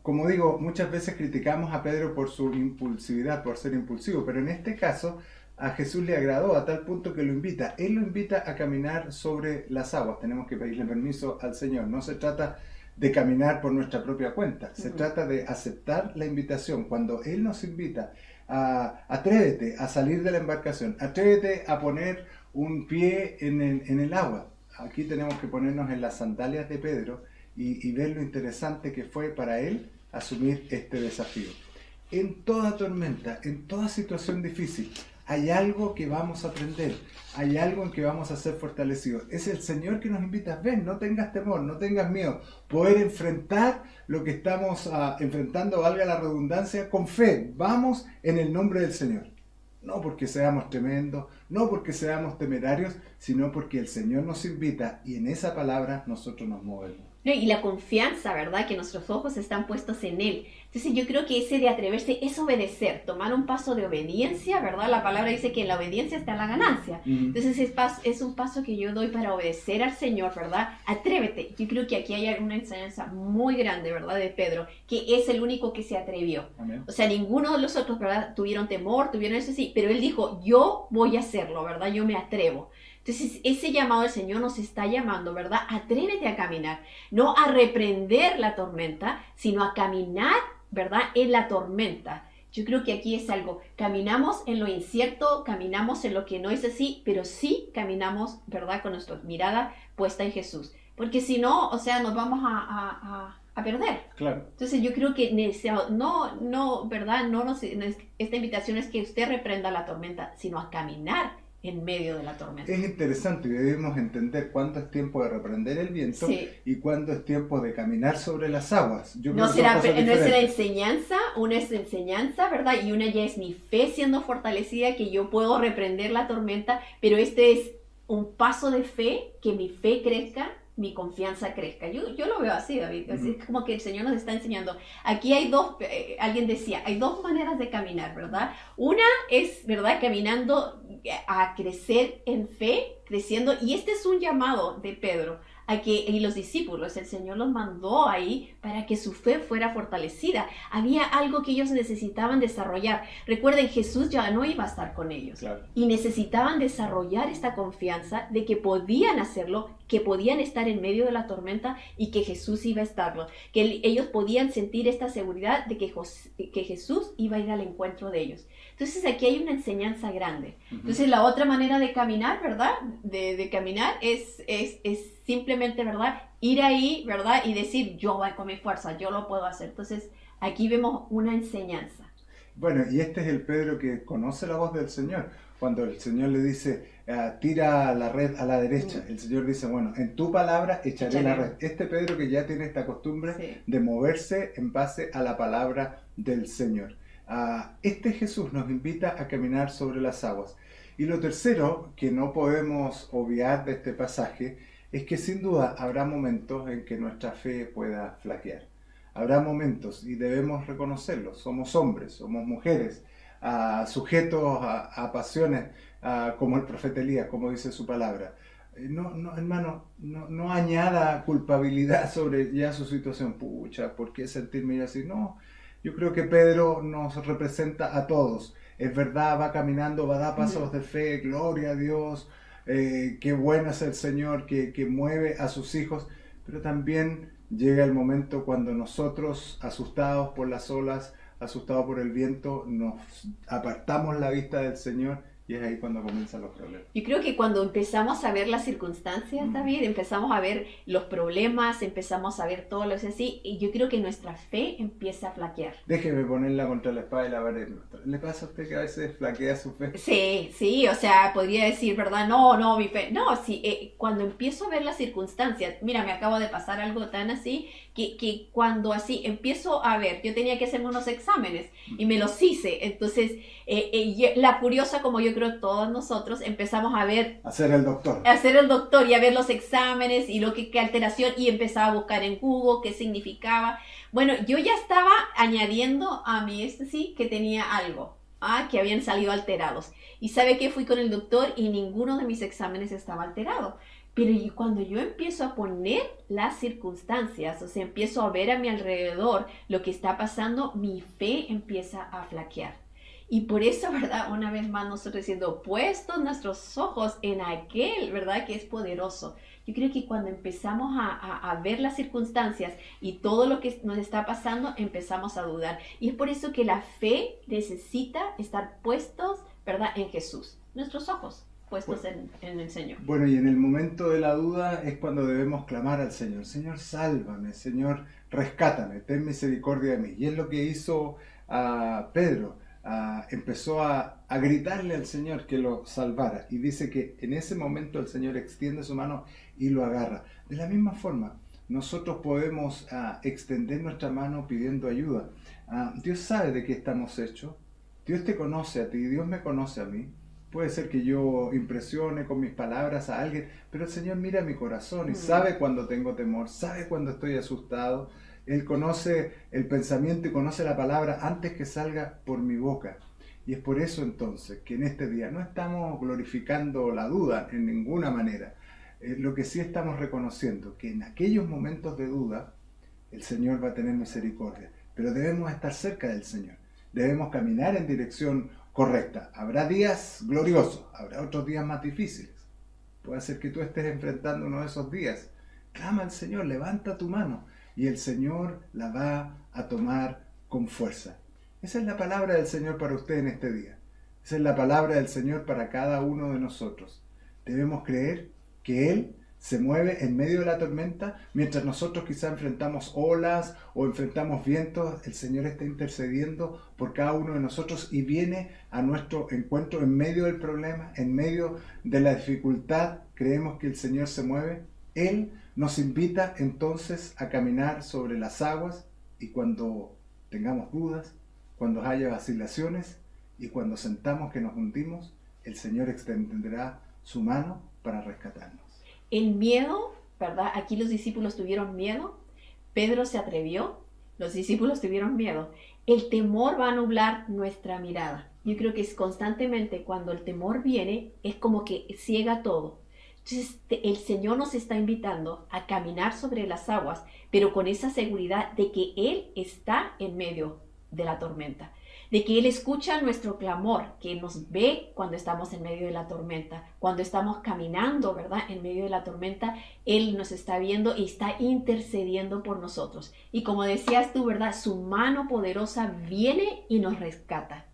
Como digo, muchas veces criticamos a Pedro por su impulsividad, por ser impulsivo, pero en este caso a Jesús le agradó a tal punto que lo invita. Él lo invita a caminar sobre las aguas. Tenemos que pedirle permiso al Señor. No se trata de caminar por nuestra propia cuenta. Se trata de aceptar la invitación. Cuando Él nos invita atrévete a salir de la embarcación, atrévete a poner un pie en el agua. Aquí tenemos que ponernos en las sandalias de Pedro y ver lo interesante que fue para él asumir este desafío. En toda tormenta, en toda situación difícil, hay algo que vamos a aprender, hay algo en que vamos a ser fortalecidos. Es el Señor que nos invita, ven, no tengas temor, no tengas miedo, poder enfrentar lo que estamos enfrentando, valga la redundancia, con fe. Vamos en el nombre del Señor. No porque seamos tremendos, no porque seamos temerarios, sino porque el Señor nos invita y en esa palabra nosotros nos movemos. Y la confianza, ¿verdad? Que nuestros ojos están puestos en Él. Entonces yo creo que ese de atreverse es obedecer, tomar un paso de obediencia, ¿verdad? La palabra dice que en la obediencia está la ganancia. Entonces es un paso que yo doy para obedecer al Señor, ¿verdad? Atrévete. Yo creo que aquí hay una enseñanza muy grande, ¿verdad? De Pedro, que es el único que se atrevió. Amén. O sea, ninguno de los otros, ¿verdad? Tuvieron temor, tuvieron eso sí, pero él dijo, yo voy a hacerlo, ¿verdad? Yo me atrevo. Entonces, ese llamado del Señor nos está llamando, ¿verdad? Atrévete a caminar, no a reprender la tormenta, sino a caminar, ¿verdad? En la tormenta. Yo creo que aquí es algo, caminamos en lo incierto, caminamos en lo que no es así, pero sí caminamos, ¿verdad? Con nuestra mirada puesta en Jesús. Porque si no, o sea, nos vamos a perder. Claro. Entonces yo creo que ¿verdad? Esta invitación es que usted reprenda la tormenta, sino a caminar en medio de la tormenta. Es interesante y debemos entender cuándo es tiempo de reprender el viento y cuándo es tiempo de caminar sobre las aguas. Yo creo No que son cosas es la diferentes. enseñanza, una es enseñanza, ¿verdad? Y una ya es mi fe siendo fortalecida, que yo puedo reprender la tormenta, pero este es un paso de fe, que mi fe crezca, mi confianza crezca. Yo lo veo así, David, así como que el Señor nos está enseñando. Aquí hay alguien decía, hay dos maneras de caminar, ¿verdad? Una es, ¿verdad? Caminando a crecer en fe, creciendo, y este es un llamado de Pedro, y los discípulos, el Señor los mandó ahí para que su fe fuera fortalecida. Había algo que ellos necesitaban desarrollar. Recuerden, Jesús ya no iba a estar con ellos. Claro. Y necesitaban desarrollar esta confianza de que podían hacerlo, que podían estar en medio de la tormenta y que Jesús iba a estarlo. Que ellos podían sentir esta seguridad de que Jesús iba a ir al encuentro de ellos. Entonces aquí hay una enseñanza grande. Entonces la otra manera de caminar, ¿verdad? De caminar es simplemente, ¿verdad? Ir ahí, ¿verdad? Y decir, yo voy con mi fuerza, yo lo puedo hacer. Entonces aquí vemos una enseñanza. Bueno, y este es el Pedro que conoce la voz del Señor. Cuando el Señor le dice, tira la red a la derecha, el Señor dice, bueno, en tu palabra echaré la red. Este Pedro que ya tiene esta costumbre de moverse en base a la palabra del Señor. Este Jesús nos invita a caminar sobre las aguas. Y lo tercero que no podemos obviar de este pasaje es que sin duda habrá momentos en que nuestra fe pueda flaquear. Habrá momentos, y debemos reconocerlo, somos hombres, somos mujeres, sujetos a pasiones como el profeta Elías, como dice su palabra. Hermano, no añada culpabilidad sobre ya su situación. Pucha, ¿por qué sentirme así? No, yo creo que Pedro nos representa a todos. Es verdad, va caminando, va a dar pasos de fe, gloria a Dios, qué bueno es el Señor que mueve a sus hijos, pero también llega el momento cuando nosotros, asustados por las olas, asustados por el viento, nos apartamos la vista del Señor Y es ahí cuando comienzan los problemas. Yo creo que cuando empezamos a ver las circunstancias, David, empezamos a ver los problemas, empezamos a ver todo lo que es así, y yo creo que nuestra fe empieza a flaquear. Déjeme ponerla contra la espada y la pared. ¿Le pasa a usted que a veces flaquea su fe? Sí, o sea, podría decir, ¿verdad? No, mi fe. No, sí, cuando empiezo a ver las circunstancias, mira, me acaba de pasar algo tan así, que cuando así empiezo a ver, yo tenía que hacerme unos exámenes y me los hice, entonces la curiosa, como yo creo todos nosotros, empezamos a ver, Hacer el doctor. y a ver los exámenes y qué alteración, y empezaba a buscar en Google qué significaba. Bueno, yo ya estaba añadiendo a mi éxtasis que tenía algo, que habían salido alterados. Y sabe que fui con el doctor y ninguno de mis exámenes estaba alterado. Pero cuando yo empiezo a poner las circunstancias, o sea, empiezo a ver a mi alrededor lo que está pasando, mi fe empieza a flaquear. Y por eso, ¿verdad? Una vez más nosotros diciendo, puestos nuestros ojos en aquel, ¿verdad? Que es poderoso. Yo creo que cuando empezamos a ver las circunstancias y todo lo que nos está pasando, empezamos a dudar. Y es por eso que la fe necesita estar puestos, ¿verdad? En Jesús. Nuestros ojos puestos en el Señor. Bueno, y en el momento de la duda es cuando debemos clamar al Señor. Señor, sálvame. Señor, rescátame. Ten misericordia de mí. Y es lo que hizo Pedro. Empezó a gritarle al Señor que lo salvara, y dice que en ese momento el Señor extiende su mano y lo agarra. De la misma forma, nosotros podemos extender nuestra mano pidiendo ayuda. Dios sabe de qué estamos hechos, Dios te conoce a ti, Dios me conoce a mí. Puede ser que yo impresione con mis palabras a alguien, pero el Señor mira mi corazón y sabe cuando tengo temor, sabe cuando estoy asustado. Él conoce el pensamiento y conoce la palabra antes que salga por mi boca. Y es por eso entonces que en este día no estamos glorificando la duda en ninguna manera. Lo que sí estamos reconociendo que en aquellos momentos de duda el Señor va a tener misericordia. Pero debemos estar cerca del Señor. Debemos caminar en dirección correcta. Habrá días gloriosos, habrá otros días más difíciles. Puede ser que tú estés enfrentando uno de esos días. Clama al Señor, levanta tu mano. Y el Señor la va a tomar con fuerza. Esa es la palabra del Señor para usted en este día. Esa es la palabra del Señor para cada uno de nosotros. Debemos creer que Él se mueve en medio de la tormenta. Mientras nosotros quizá enfrentamos olas o enfrentamos vientos, el Señor está intercediendo por cada uno de nosotros y viene a nuestro encuentro en medio del problema, en medio de la dificultad. Creemos que el Señor se mueve. Él nos invita entonces a caminar sobre las aguas, y cuando tengamos dudas, cuando haya vacilaciones y cuando sentamos que nos hundimos, el Señor extenderá su mano para rescatarnos. El miedo, ¿verdad? Aquí los discípulos tuvieron miedo, Pedro se atrevió, los discípulos tuvieron miedo. El temor va a nublar nuestra mirada. Yo creo que es constantemente cuando el temor viene, es como que ciega todo. Entonces el Señor nos está invitando a caminar sobre las aguas, pero con esa seguridad de que Él está en medio de la tormenta, de que Él escucha nuestro clamor, que Él nos ve cuando estamos en medio de la tormenta, cuando estamos caminando, ¿verdad? En medio de la tormenta, Él nos está viendo y está intercediendo por nosotros. Y como decías tú, ¿verdad? Su mano poderosa viene y nos rescata.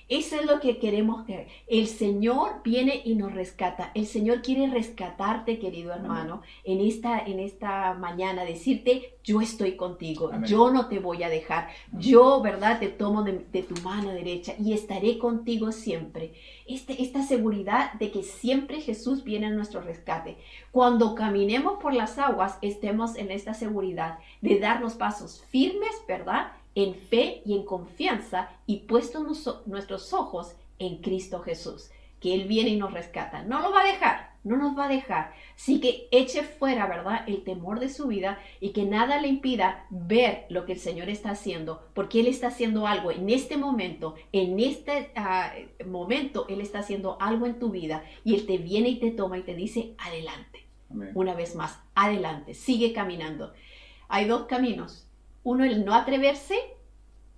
Eso es lo que queremos ver. El Señor viene y nos rescata. El Señor quiere rescatarte, querido hermano, en esta mañana, decirte, yo estoy contigo, Amén. Yo no te voy a dejar, yo, ¿verdad? Te tomo de tu mano derecha y estaré contigo siempre. Esta seguridad de que siempre Jesús viene a nuestro rescate. Cuando caminemos por las aguas, estemos en esta seguridad de dar los pasos firmes, ¿verdad? En fe y en confianza, y puestos nuestros ojos en Cristo Jesús, que Él viene y nos rescata. No lo va a dejar, no nos va a dejar. Así que eche fuera, ¿verdad?, el temor de su vida, y que nada le impida ver lo que el Señor está haciendo, porque Él está haciendo algo en este momento, Él está haciendo algo en tu vida, y Él te viene y te toma y te dice, adelante. Amén. Una vez más, adelante, sigue caminando. Hay dos caminos. Uno, el no atreverse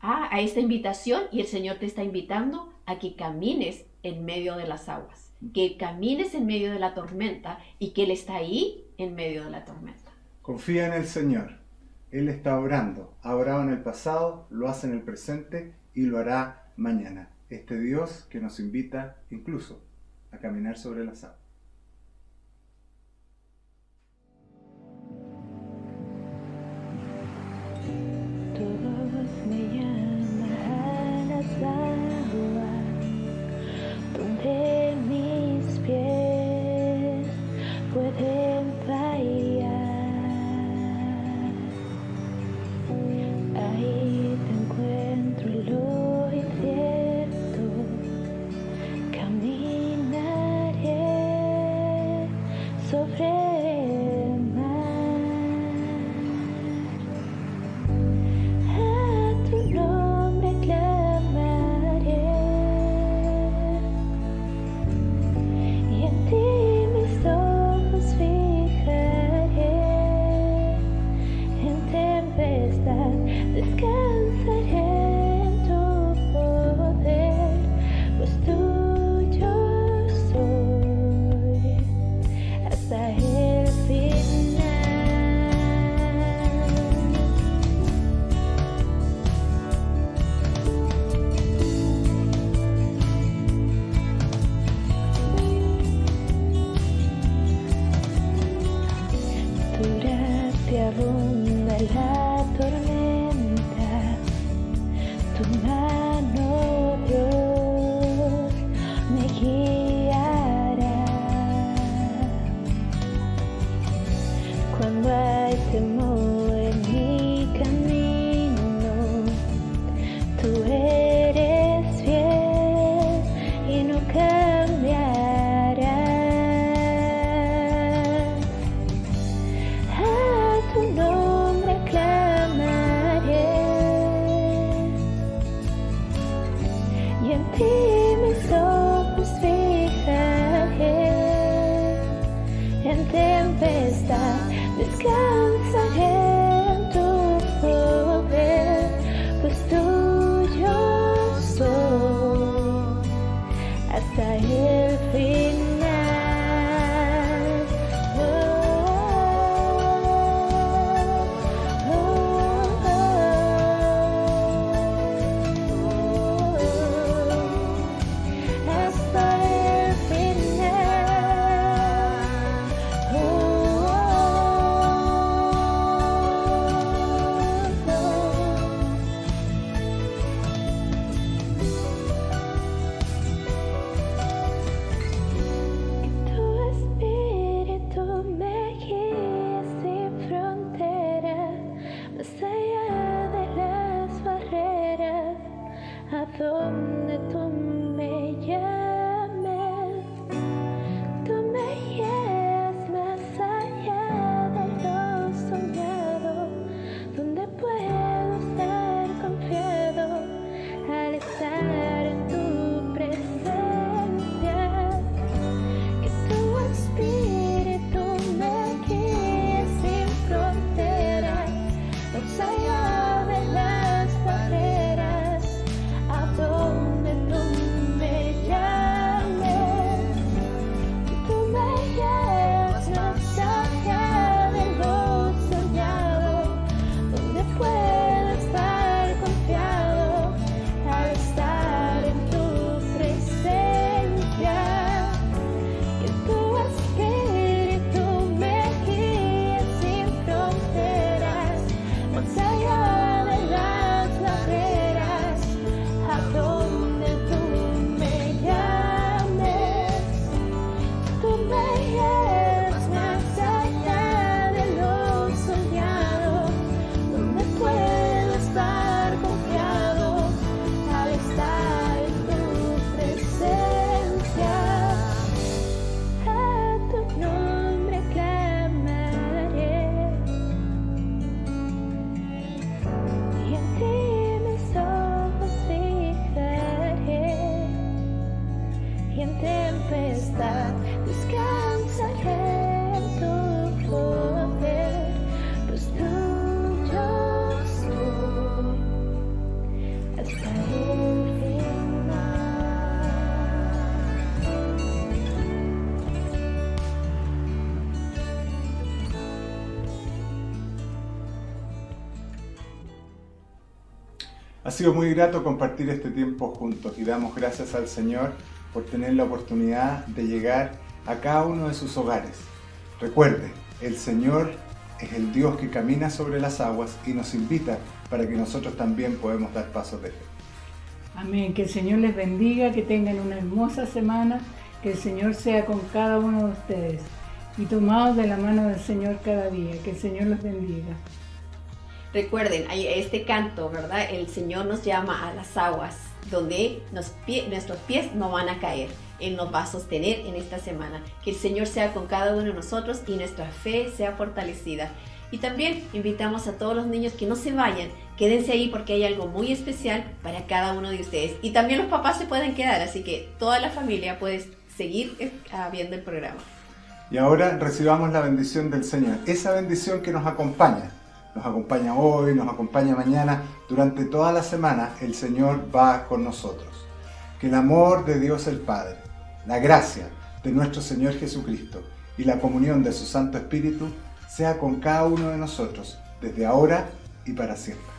a esta invitación, y el Señor te está invitando a que camines en medio de las aguas, que camines en medio de la tormenta, y que Él está ahí en medio de la tormenta. Confía en el Señor. Él está obrando. Ha orado en el pasado, lo hace en el presente y lo hará mañana. este Dios que nos invita incluso a caminar sobre las aguas. Tu voz me llama a las aguas, donde mis pies pueden fallar. Ahí te encuentro y lo incierto, caminaré sobre el mar. A tu nombre clamaré, y en ti mis ojos fijaré. En tempestad descansaré en tu poder, pues tuyo soy hasta el final. Tu gracia abunda en la tormenta, tu mano, Dios, me guiará. Cuando hay temor en mi camino, tú eres fiel y no cambiarás. A tu nombre clamaré, Ha sido muy grato compartir este tiempo juntos y damos gracias al Señor por tener la oportunidad de llegar a cada uno de sus hogares. Recuerde, el Señor es el Dios que camina sobre las aguas y nos invita para que nosotros también podamos dar pasos de fe. Amén. Que el Señor les bendiga, que tengan una hermosa semana, que el Señor sea con cada uno de ustedes y tomados de la mano del Señor cada día. Que el Señor los bendiga. Recuerden, hay este canto, ¿verdad? El Señor nos llama a las aguas, donde nuestros pies no van a caer. Él nos va a sostener en esta semana. Que el Señor sea con cada uno de nosotros y nuestra fe sea fortalecida. Y también invitamos a todos los niños que no se vayan, quédense ahí porque hay algo muy especial para cada uno de ustedes. Y también los papás se pueden quedar, así que toda la familia puede seguir viendo el programa. Y ahora recibamos la bendición del Señor, esa bendición que nos acompaña hoy, nos acompaña mañana, durante toda la semana el Señor va con nosotros. Que el amor de Dios el Padre, la gracia de nuestro Señor Jesucristo y la comunión de su Santo Espíritu sea con cada uno de nosotros, desde ahora y para siempre.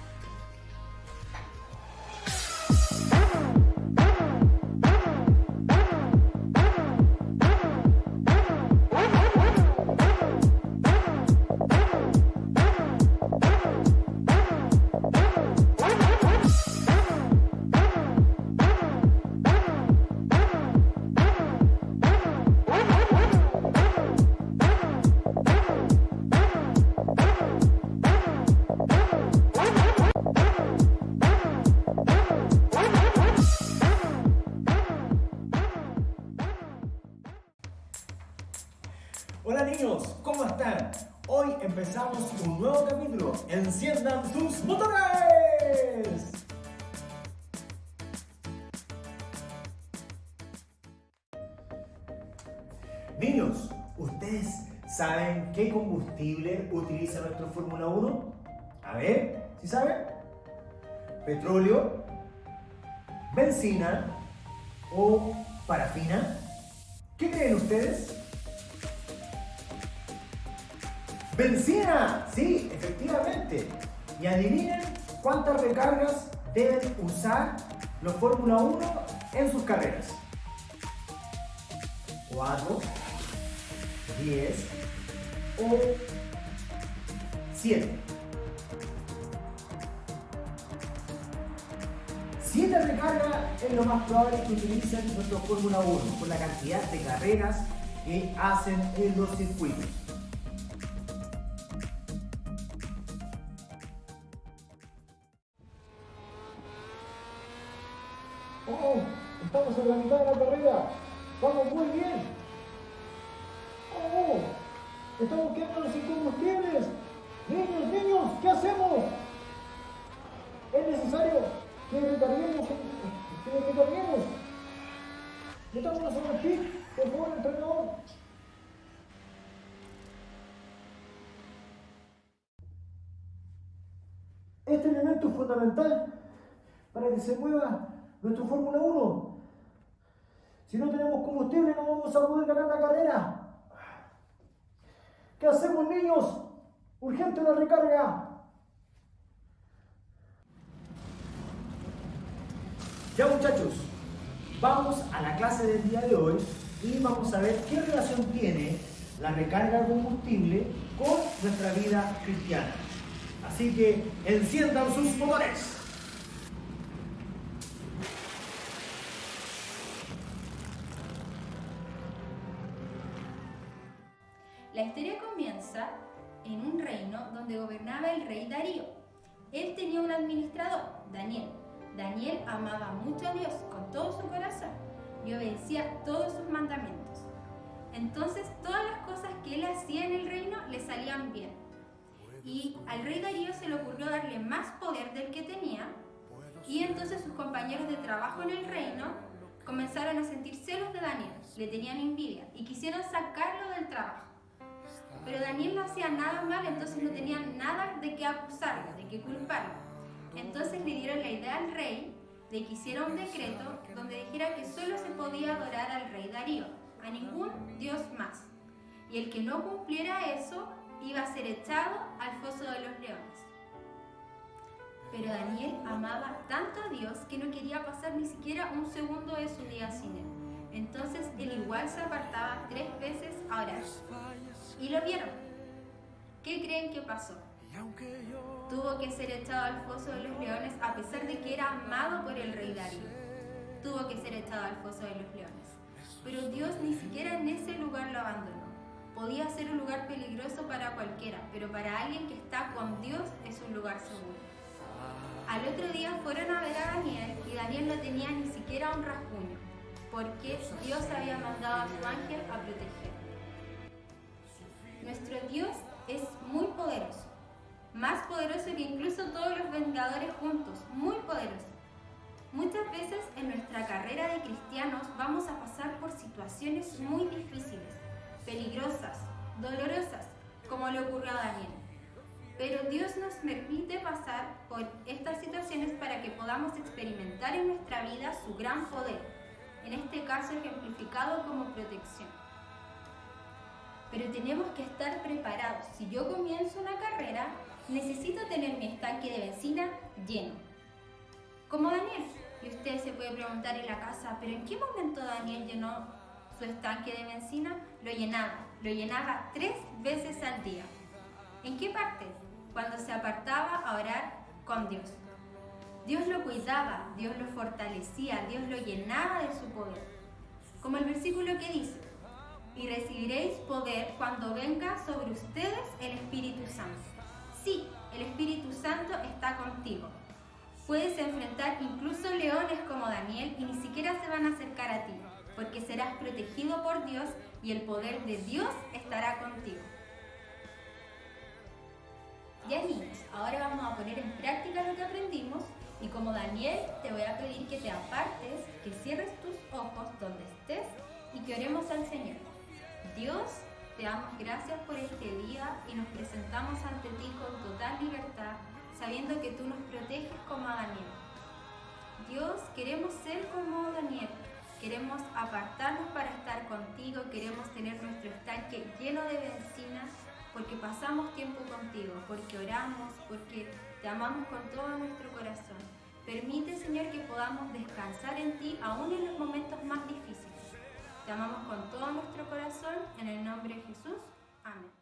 Hola niños, ¿cómo están? Hoy empezamos un nuevo capítulo. ¡Enciendan sus motores! Niños, ¿ustedes saben qué combustible utiliza nuestro Fórmula 1? A ver, ¿sí saben? ¿Petróleo? ¿Benzina? ¿O parafina? ¿Qué creen ustedes? ¡Benzina! Sí, efectivamente. Y adivinen cuántas recargas deben usar los Fórmula 1 en sus carreras. 4, 10 o 7. 7 recargas es lo más probable que utilicen nuestros Fórmula 1 por la cantidad de carreras que hacen en los circuitos. ¡Oh! Estamos en la mitad de la carrera. ¡Vamos muy bien! ¡Oh! ¡Estamos quedando sin combustibles! ¡Niños! ¿Qué hacemos? Es necesario que recarguemos. Metámonos en el pit, por favor, entrenador. Este elemento es fundamental para que se mueva nuestro Fórmula 1. Si no tenemos combustible no vamos a poder ganar la carrera. ¿Qué hacemos, niños? Urgente la recarga. Ya, muchachos, vamos a la clase del día de hoy y vamos a ver qué relación tiene la recarga de combustible con nuestra vida cristiana. Así que enciendan sus motores. La historia comienza en un reino donde gobernaba el rey Darío. Él tenía un administrador, Daniel. Daniel amaba mucho a Dios con todo su corazón y obedecía todos sus mandamientos. Entonces todas las cosas que él hacía en el reino le salían bien. Y al rey Darío se le ocurrió darle más poder del que tenía, y entonces sus compañeros de trabajo en el reino comenzaron a sentir celos de Daniel, le tenían envidia y quisieron sacarlo del trabajo. Pero Daniel no hacía nada mal, entonces no tenían nada de qué acusarlo, de qué culparlo. Entonces le dieron la idea al rey de que hiciera un decreto donde dijera que solo se podía adorar al rey Darío, a ningún dios más. Y el que no cumpliera eso iba a ser echado al foso de los leones. Pero Daniel amaba tanto a Dios que no quería pasar ni siquiera un segundo de su día sin él. Entonces él igual se apartaba 3 veces a orar. Y lo vieron. ¿Qué creen que pasó? Tuvo que ser echado al foso de los leones a pesar de que era amado por el rey Darío. Tuvo que ser echado al foso de los leones. Pero Dios ni siquiera en ese lugar lo abandonó. Podía ser un lugar peligroso para cualquiera, pero para alguien que está con Dios es un lugar seguro. Al otro día fueron a ver a Daniel y Daniel no tenía ni siquiera un rasguño, porque Dios había mandado a su ángel a protegerlo. Nuestro Dios es muy poderoso, más poderoso que incluso todos los vengadores juntos, muy poderoso. Muchas veces en nuestra carrera de cristianos vamos a pasar por situaciones muy difíciles, peligrosas, dolorosas, como le ocurrió a Daniel. Pero Dios nos permite pasar por estas situaciones para que podamos experimentar en nuestra vida su gran poder, en este caso ejemplificado como protección. Pero tenemos que estar preparados. Si yo comienzo una carrera, necesito tener mi estanque de benzina lleno. Como Daniel. Y usted se puede preguntar en la casa, ¿pero en qué momento Daniel llenó su estanque de benzina? Lo llenaba 3 veces al día. ¿En qué parte? Cuando se apartaba a orar con Dios. Dios lo cuidaba, Dios lo fortalecía, Dios lo llenaba de su poder. Como el versículo que dice, y recibiréis poder cuando venga sobre ustedes el Espíritu Santo. Sí, el Espíritu Santo está contigo. Puedes enfrentar incluso leones como Daniel y ni siquiera se van a acercar a ti, porque serás protegido por Dios y el poder de Dios estará contigo. Ya niños, ahora vamos a poner en práctica lo que aprendimos y como Daniel te voy a pedir que te apartes, que cierres tus ojos donde estés y que oremos al Señor. Dios, te damos gracias por este día y nos presentamos ante ti con total libertad, sabiendo que tú nos proteges como a Daniel. Dios, queremos ser como Daniel, queremos apartarnos para estar contigo, queremos tener nuestro estanque lleno de benzina, porque pasamos tiempo contigo, porque oramos, porque te amamos con todo nuestro corazón. Permite, Señor, que podamos descansar en ti aún en los momentos más difíciles. Te amamos con todo nuestro corazón, en el nombre de Jesús. Amén.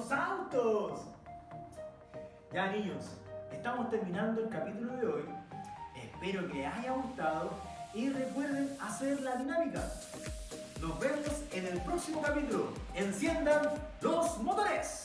Santos. Ya niños, estamos terminando el capítulo de hoy. Espero que les haya gustado y recuerden hacer la dinámica. Nos vemos en el próximo capítulo. Enciendan los motores.